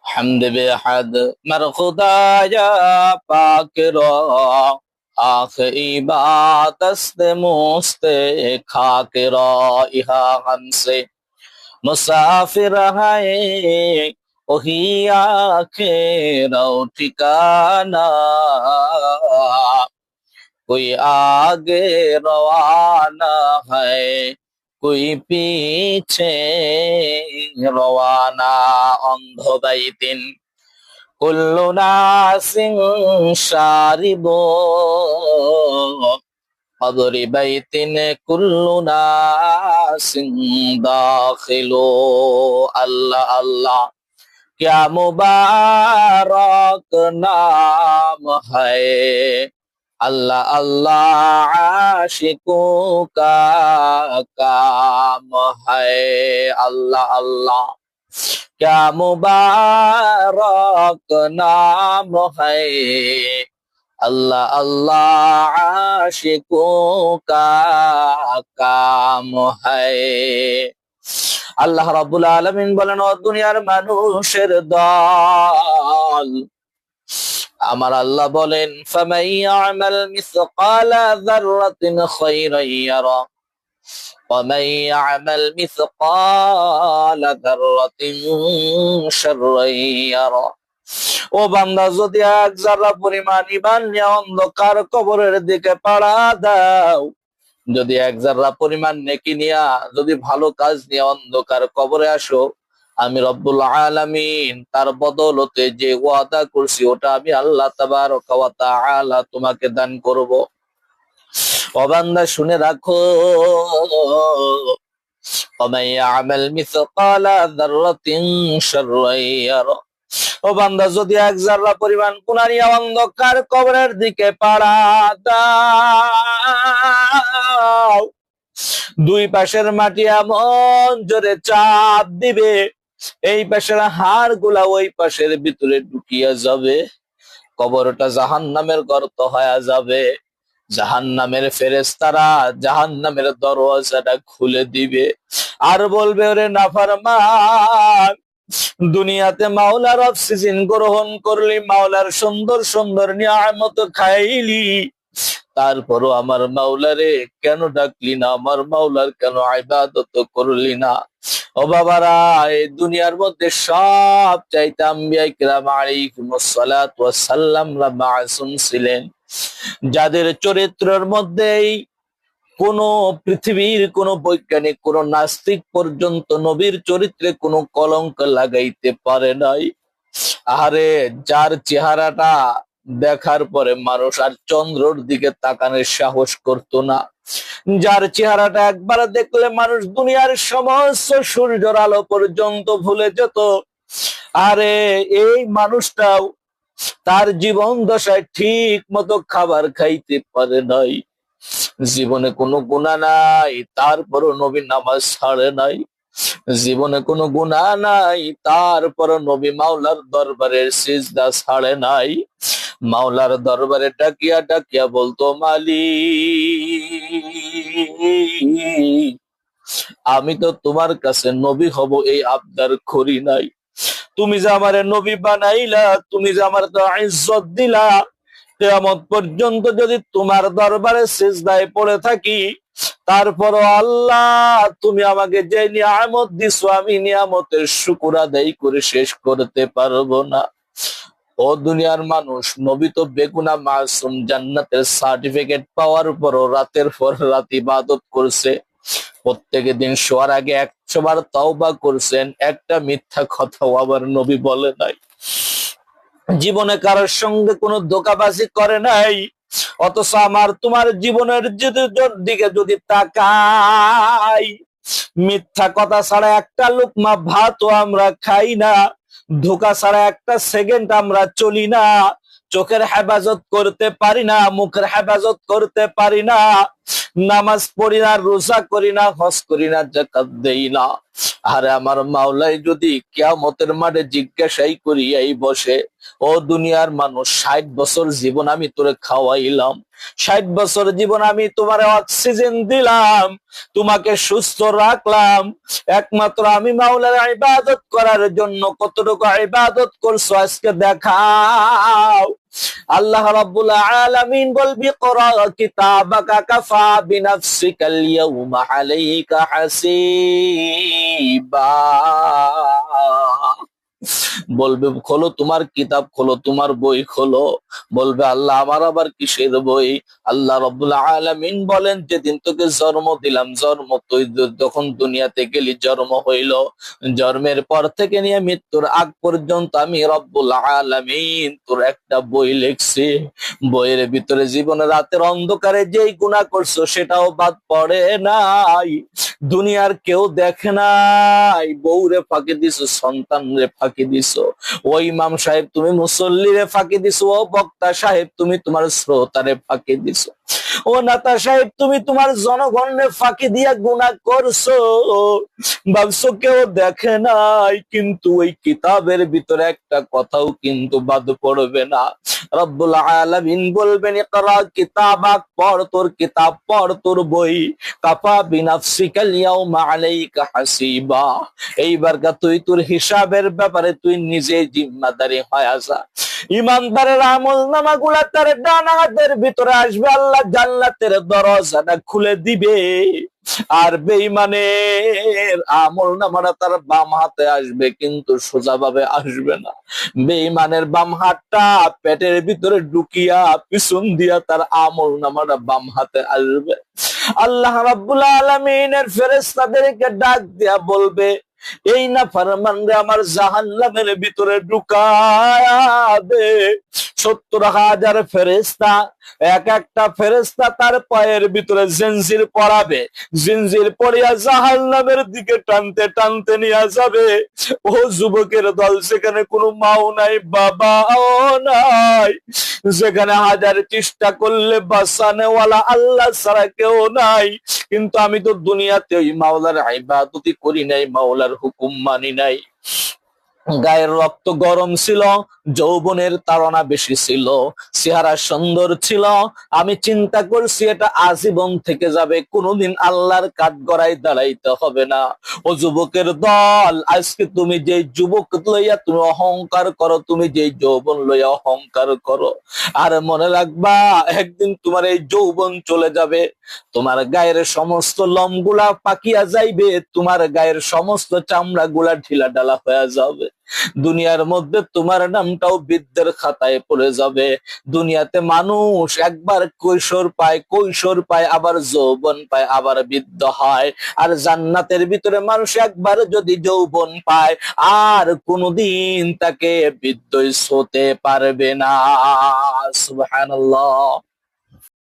حمد بحد مرخدایا پاک را آخ عبادت مست خاک را یہاں ہم سے مسافر ہے وہی آخر ٹھکانا کوئی آگے روانہ ہے کوئی پیچھے روانہ অন্ধ বাইতিন কুল্লু নাসিন শারিবু কবরি বাইতিন কুল্লু নাসিন দাখিলু আল্লাহ আল্লাহ क्या मुबारक नाम है अल्लाह अल्लाह आशिकों का काम है अल्लाह अल्लाह क्या मुबारक नाम है अल्लाह अल्लाह आशिकों का काम है আল্লাহ রাব্বুল আলামিন বলেন, ও দুনিয়ার মানুষের দল, আমার আল্লাহ বলেন, ফামান ইয়ামাল মিসকালা যাররাতিন খায়রান ইয়ারা ওয়া মান ইয়ামাল মিসকালা যাররাতিন শাররান ইয়ারা। ও বান্দা, যদি এক যারা পরিমাণ ঈমান নিয়ে অন্ধকার কবরের দিকে পাড়া দাও, যদি এক যারা পরিমাণ নেকি নিয়া যদি ভালো কাজ নিয়ে অন্ধকার কবরে আসো, আমি রব্বুল আলামিন তার বদলতে যে ওয়াদা করছি ওটা আমি আল্লাহ তাবারক ওয়া তাআলা তোমাকে দান করব। ও বান্দা শুনে রাখো, ওমান ইয়ামাল মিসকালা যাররাতিন শাররান ইয়ারা। ও বান্দা, যদি এক যারা পরিমাণ গুনাহ নিয়ে অন্ধকার কবরের দিকে পাড়া দাও, দুই পাশের মাটি এমন জোরে চাপ দিবে, এই পাশের হাড় গুলা ওই পাশের ভিতরে ঢুকিয়া যাবে, কবরটা জাহান্নামের গর্ত হয়ে যাবে। জাহান্নামের ফেরেশতারা জাহান্নামের দরওয়াজাটা খুলে দিবে আর বলবে, ওরে নাফরমান, দুনিয়াতে মাওলার অক্সিজেন গ্রহণ করলি, মাওলার সুন্দর সুন্দর নিয়ামত খাইলি, তারপরও আমার মাওলারে কেন ডাকলি না, আমার মাওলার কেন ইবাদত করলি না? ও বাবারা, এই দুনিয়ার মধ্যে সব চাইতে আম্বিয়া কিরাম আলাইহিমুস সালাতু ওয়াস সালামরা মাসুম ছিলেন, যাদের চরিত্রের মধ্যেই কোন পৃথিবীর কোন বৈজ্ঞানিক কোন নাস্তিক পর্যন্ত নবীর চরিত্রে কোনো কলঙ্ক লাগাইতে পারে নাই। আরে যার চেহারাটা দেখার পরে মানুষ আর চন্দ্রর দিকে তাকানোর সাহস করতো না, যার চেহারাটা একবার দেখলে মানুষ দুনিয়ার সমস্ত সূর্যের আলো পর্যন্ত ভুলে যেত, আরে এই মানুষটাও তার জীবন দশায় ঠিক মতো খাবার খাইতে পারে নাই, জীবনে কোনো গুনাহ নাই, তারপরও নবী নামাজ ছাড়ে নাই, জীবনে কোনো গুনাহ নাই, তারপর নবী মাওলার দরবারের সিজদা ছাড়ে নাই, মাওলার দরবারে ডাকিয়া ডাকিয়া বলতো, মালিক, আমি তো তোমার কাছে নবী হব এই আবদার করি নাই, তুমি যে আমারে নবী বানাইলা, তুমি যে আমার তো ইজ্জত দিলা, কিয়ামত পর্যন্ত যদি তোমার দরবারে সিজদায় পড়ে থাকি, তারপরও আল্লাহ তুমি আমাকে যে নিয়ামত দিছো, আমি নিয়ামতের শুকর আদায় করে শেষ করতে পারবো না। ও দুনিয়ার মানুষ, নবী তো বেগুনা মাসুম, জান্নাতের সার্টিফিকেট পাওয়ার পরও রাতের পর রাত ইবাদত করছে, প্রত্যেক দিন শোয়ার আগে 100 বার তাওবা করছেন, একটা মিথ্যা কথাও আবার নবী বলে নাই, জীবনে কারোর সঙ্গে কোনো ধোঁকাবাজি করে নাই। অথচ আমার তোমার জীবনের দিকে যদি তাকাই, মিথ্যা কথা ছাড়া একটা লুকমা ভাতও আমরা খাই না, ধোঁকা ছাড়া একটা সেকেন্ড আমরা চলি না, চোখের হেফাজত করতে পারি না, মুখের হেফাজত করতে পারি না, নামাজ পড়ি না, রোজা করি না, হজ করি না, যাকাত দেই না, আরে আমার মাওলাই যদি কিয়ামতের মাঠে জিজ্ঞাসাই করিয়াই বসে, ও দুনিয়ার মানুষ, 60 বছর জীবন আমি তোরে খাওয়াইলাম, 60 বছর জীবন আমি তোমার অক্সিজেন দিলাম, তোমাকে সুস্থ রাখলাম, একমাত্র আমি মাওলার ইবাদত করার জন্য কতটুকু ইবাদত করছো আজকে দেখাও। আল্লাহ রাব্বুল আলামিন বলবি, করা কিতাবাকা কাফা বিনাফসিকাল ইয়াউমা আলাইকা হাসিবা। বলবে খোলো তোমার কিতাব, খোলো তোমার বই খোলো। বলবে আল্লাহ আমার আবার কিসের বই? আল্লাহ রাব্বুল আলামিন বলেন, যেদিন তোকে জন্ম দিলাম, জন্ম তুই যখন দুনিয়াতে গেলি, জন্ম হইল, জন্মের পর থেকে নিয়ে মৃত্যুর আগ পর্যন্ত আমি রব্বুল আলামিন তোর একটা বই লিখছি। বইয়ের ভিতরে জীবনে রাতের অন্ধকারে যেই গুনাহ করছো সেটাও বাদ পড়ে নাই, দুনিয়ার কেউ দেখে নাই। বউরে ফাঁকি দিছো, সন্তান রে ফাঁকি দিছো, ও ইমাম সাহেব তুমি মুসল্লি রে ফাঁকি দিছো, ও বক্তা সাহেব তুমি তোমার শ্রোতারে ফাঁকি দিছো, ও নেতা সাহেব তুমি তোমার জনগণের ফাঁকি দিয়া গুনাহ করছো। ভাবছো কেউ দেখে নাই, কিন্তু ওই কিতাবের ভিতরে একটা কথাও কিন্তু বাদ পড়বে না। রব্বুল আলামিন বলবেন, ইকরা কিতাবাক, পড় তোর কিতাব, পড় তোর বই, কাফা বিনাফসিকাল ইয়াউমা আলাইকা হাসিবা। এইবার তুই তোর হিসাবের ব্যাপারে তুই নিজে জিম্মাদারি হয়ে যা। ইমানদারের আমল নামাগুলা তার ডান হাতের ভিতরে আসবে, আল্লাহ জান্নাতের দরজাটা খুলে দিবে। আর বেঈমানের আমল নামাটা তার বাম হাতে আসবে, কিন্তু সোজা ভাবে আসবে না। বেঈমানের বাম হাতটা পেটের ভিতরে ঢুকিয়া পিছন দিয়া তার আমল নামাটা বাম হাতে আসবে। আল্লাহ রাব্বুল আলামিনের ফেরেশতাদেরকে ডাক দিয়া বলবে, এই না ফারমানরে আমার জাহান্নামের ভিতরে ঢুকায়া দে। 70,000 ফেরেশতা, এক একটা ফেরেশতা তার পায়ের ভিতরে জিনজির পরাবে, জিনজির পরিয়া জাহান্নামের দিকে টানতে টানতে নিয়ে যাবে। ও যুবকের দল, সেখানে কোনো মাও নাই, বাবাও নাই, যেখানে হাজার চেষ্টা করলে বাঁচানেওয়ালা আল্লাহ ছাড়া কেউ নাই। কিন্তু আমি তো দুনিয়াতে ওই মাওলার ইবাদতই করি নাই, মাওলার হুকুম মানি নাই। গায়ের রক্ত গরম ছিল, যৌবনের তাড়না বেশি ছিল, চেহারা সুন্দর ছিল, আমি চিন্তা করছি এটা আজীবন থেকে যাবে, কোনোদিন আল্লাহর কাঠগড়ায় দাঁড়াইতে হবে না। ও যুবকের দল, আজকে তুমি যে যুবক লইয়া তুমি অহংকার করো, তুমি যে যৌবন লইয়া অহংকার করো, আর মনে রাখবা একদিন তোমার এই যৌবন চলে যাবে, তোমার গায়ের সমস্ত লোমগুলা পাকিয়া যাইবে, তোমার গায়ের সমস্ত চামড়া গুলা ঢিলা ঢালা হয়ে যাবে, দুনিয়ার মধ্যে তোমার নামটাও বৃদ্ধের খাতায় পড়ে যাবে। দুনিয়াতে মানুষ একবার কৈশোর পায়, আবার যৌবন পায়, আবার বৃদ্ধ হয়। আর জান্নাতের ভিতরে মানুষ একবার যদি যৌবন পায়, আর কোনোদিন তাকে বৃদ্ধ হতে পারবে না। সুবহানাল্লাহ।